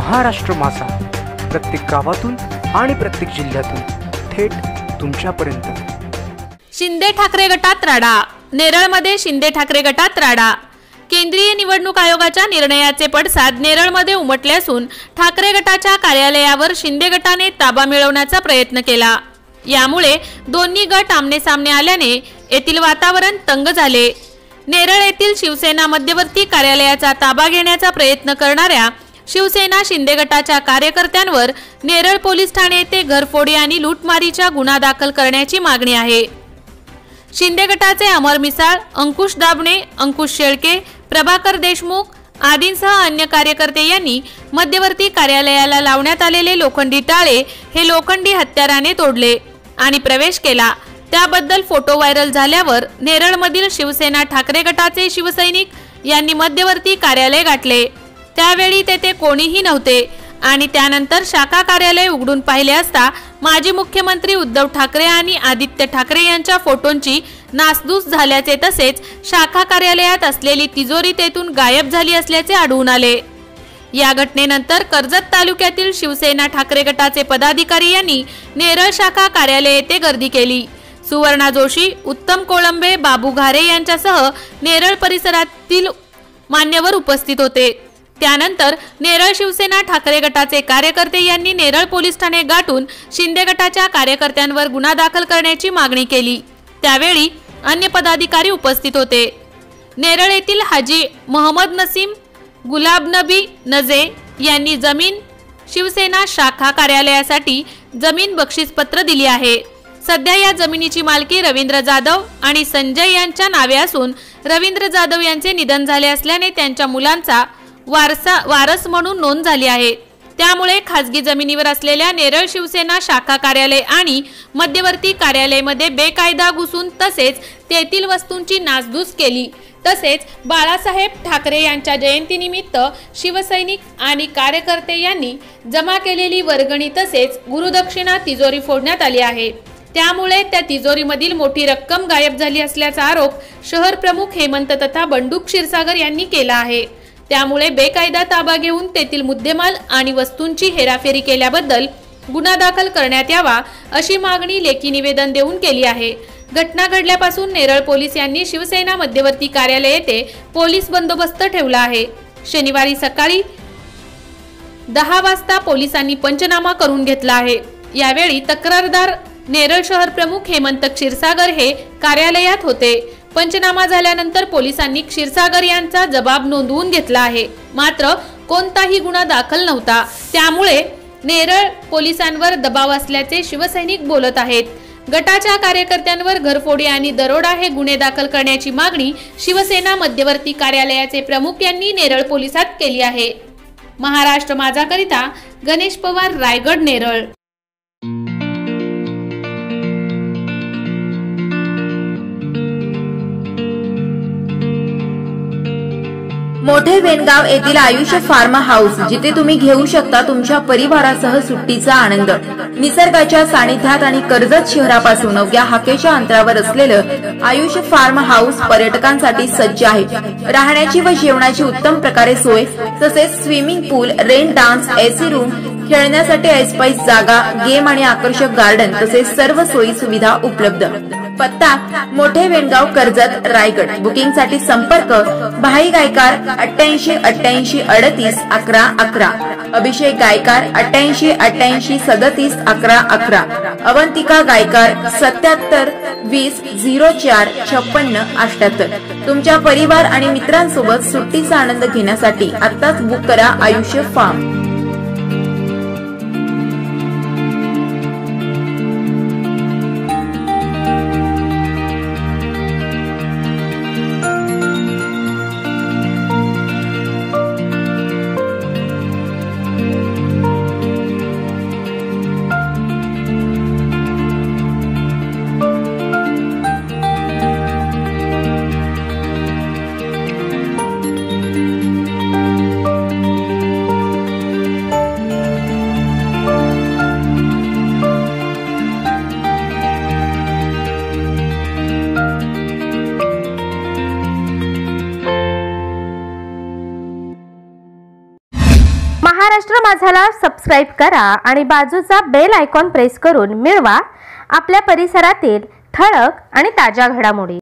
महाराष्ट्र माझा, प्रत्येक गावातून आणि प्रत्येक जिल्ह्यातून थेट तुमच्यापर्यंत। शिंदे ठाकरे गटात राडा। नेरळमध्ये शिंदे ठाकरे गटात राडा। केंद्रीय निवडणूक आयोगाच्या निर्णयाचे पडसाद नेरळमध्ये उमटले असून ठाकरे गटाच्या कार्यालयावर शिंदे गटाने ताबा मिळवण्याचा प्रयत्न केला। यामुळे दोन्ही गट आमनेसामने आल्याने येथील वातावरण तंग झाले। नेरळ येथील शिवसेना मध्यवर्ती कार्यालयाचा ताबा घेण्याचा प्रयत्न करणाऱ्या शिवसेना शिंदे गटाच्या कार्यकर्त्यांवर नेरळ पोलीस ठाणे येथे घरफोडी आणि लूटमारीचा गुन्हा दाखल करण्याची मागणी आहे। शिंदे गटाचे अमर मिसाळ, अंकुश दाभणे, अंकुश शेळके, प्रभाकर देशमुख आदींसह अन्य कार्यकर्ते यांनी मध्यवर्ती कार्यालयाला लावण्यात आलेले लोखंडी टाळे हे लोखंडी हत्याराने तोडले आणि प्रवेश केला। त्याबद्दल फोटो व्हायरल झाल्यावर नेरळमधील शिवसेना ठाकरे गटाचे शिवसैनिक यांनी मध्यवर्ती कार्यालय गाठले। त्यावेळी तेथे कोणीही नव्हते आणि त्यानंतर शाखा कार्यालय उघडून पाहिले असता माजी मुख्यमंत्री उद्धव ठाकरे आणि आदित्य ठाकरे यांच्या फोटोंची नासधूस झाल्याचे तसेच शाखा कार्यालयात असलेली तिजोरी तेथून गायब झाली असल्याचे आढळून आले। या घटनेनंतर कर्जत तालुक्यातील शिवसेना ठाकरे गटाचे पदाधिकारी यांनी नेरळ शाखा कार्यालय येथे गर्दी केली। सुवर्णा जोशी, उत्तम कोळंबे, बाबू घारे यांच्यासह नेरळ परिसरातील मान्यवर उपस्थित होते। त्यानंतर नेरळ शिवसेना ठाकरे गटाचे कार्यकर्ते यांनी नेरळ पोलीस ठाणे गाठून शिंदे गटाच्या कार्यकर्त्यांवर गुन्हा दाखल करण्याची मागणी केली। त्यावेळी अन्य पदाधिकारी उपस्थित होते। नेरळ येथील हाजी मोहम्मद नसीम, गुलाब नबी नजे यांनी जमीन शिवसेना शाखा कार्यालयासाठी जमीन बक्षीसपत्र दिली आहे। सध्या या जमिनीची मालकी रवींद्र जाधव आणि संजय यांच्या नावे असून रवींद्र जाधव यांचे निधन झाले असल्याने त्यांच्या मुलांचा वारस म्हणून नोंद झाली आहे। त्यामुळे खासगी जमिनीवर असलेल्या नेरळ शिवसेना शाखा कार्यालय आणि मध्यवर्ती कार्यालयामध्ये बेकायदा घुसून तसेच तेथील वस्तूंची नासधूस केली। तसेच बाळासाहेब ठाकरे यांच्या जयंतीनिमित्त शिवसैनिक आणि कार्यकर्ते यांनी जमा केलेली वर्गणी तसेच गुरुदक्षिणा तिजोरी फोडण्यात आली आहे। त्यामुळे त्या तिजोरीमधील मोठी रक्कम गायब झाली असल्याचा आरोप शहर प्रमुख हेमंत तथा बंडू क्षीरसागर यांनी केला आहे। त्यामुळे बेकायदा ताबा घेऊन तेथील मुद्देमाल आणि वस्तूंची हेराफेरी केल्याबद्दल गुन्हा दाखल करण्यात यावा अशी मागणी लेखी निवेदन देऊन केली आहे। घटना घडल्यापासून नेरळ पोलीस यांनी शिवसेना मध्यवर्ती कार्यालय येथे पोलीस बंदोबस्त ठेवला आहे। शनिवारी सकाळी 10 वाजता पोलिसांनी पंचनामा करून घेतला आहे। यावेळी तक्रारदार नेरळ शहर प्रमुख हेमंत क्षीरसागर हे कार्यालयात होते। पंचनामा झाल्यानंतर पोलिसांनी क्षीरसागर यांचा जबाब नोंदवून घेतला आहे। मात्र कोणताही गुन्हा दाखल नव्हता। त्यामुळे नेरळ पोलिसांवर दबाव असल्याचे शिवसैनिक बोलत आहेत। गटाच्या कार्यकर्त्यांवर घरफोडी आणि दरोडा हे गुन्हे दाखल करण्याची मागणी शिवसेना मध्यवर्ती कार्यालयाचे प्रमुख यांनी नेरळ पोलिसात केली आहे। महाराष्ट्र माझा करिता गणेश पवार, रायगड, नेरळ। मोठे वेनगाव येथील आयुष्य फार्म हाऊस, जिथे तुम्ही घेऊ शकता तुमच्या परिवारासह सुट्टीचा आनंद। निसर्गाच्या सानिध्यात आणि कर्जत शहरापासून अवघ्या हाकेच्या अंतरावर असलेलं आयुष्य फार्म हाऊस पर्यटकांसाठी सज्ज आहे। राहण्याची व जेवणाची उत्तम प्रकारे सोय तसेच स्विमिंग पूल, रेन डान्स, एसी रूम, खेळण्यासाठी ऐसपैस जागा, गेम आणि आकर्षक गार्डन तसेच सर्व सोयी सुविधा उपलब्ध। पत्ता मोठे वेनगाव, कर्जत, रायगड। बुकिंग साठी संपर्क भाई गायकार 88 88 38 11 11, अभिषेक गायकार 88 88 37 11 11, अवंतिका गायकार 77 20 04 56 78। तुमच्या परिवार आणि मित्रांसोबत सुट्टीचा आनंद घेण्यासाठी आत्ताच बुक करा आयुष्य फार्म। महाराष्ट्र माझाला सबस्क्राईब करा आणि बाजूचा बेल आयकॉन प्रेस करून मिळवा आपल्या परिसरातील ठळक आणि ताज्या घडामोडी।